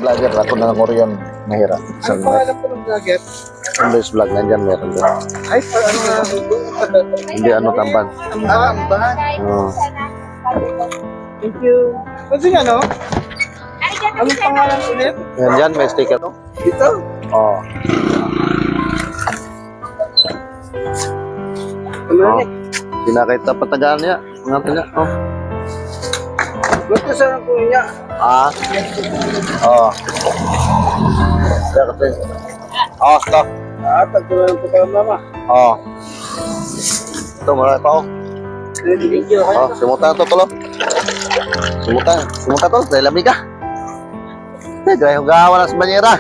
Vlogger ako na Korean mahira. Ano pangalan po ng vlogger? English vlog, nandyan meron din. Ay, ano nga? Hindi ano tamban. Ambahan. Oo. Thank you. Kasi ano? Anong pangalan ulit? Yan dyan, may sticker. Dito? Oo. Ano Oh. ulit? Pinakita patagaan niya. Ngayon niya. Oh. Gusto sa po niya. Ah. Oo. Kaya kasi. Oh, stop. Tagpunan po kayo mama. Oo. Ito, marami pa ako. Thank you. Oh, simutan to tulo. Simutan. Simutan to, dahil lamig ka. Gaya hugawa na sa banyera.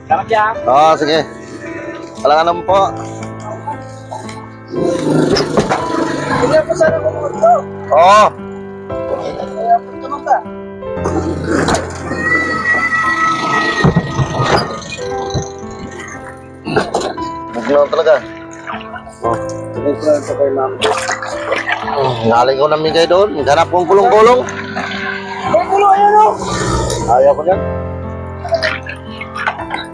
Salamat yan. Oo, sige. Walang anong po. Hindi ako sana kumuha ito. Oo. Kaya po naman ba? Bugnaw talaga. Oh. Tagpunan po kayo mama. Ngaling ko namigay doon. Ganap kong kulong-kulong. Ay, kulo, ayan o. Ayaw ko yan.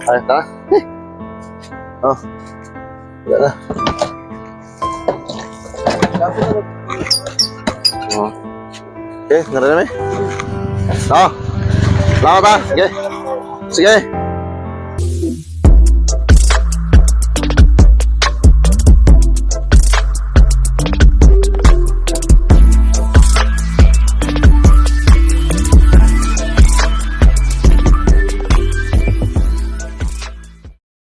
Ay, tara. Oh. Wala na. Oh. Okay, narinig mo eh. Oh. Salamat ha. Sige. Sige.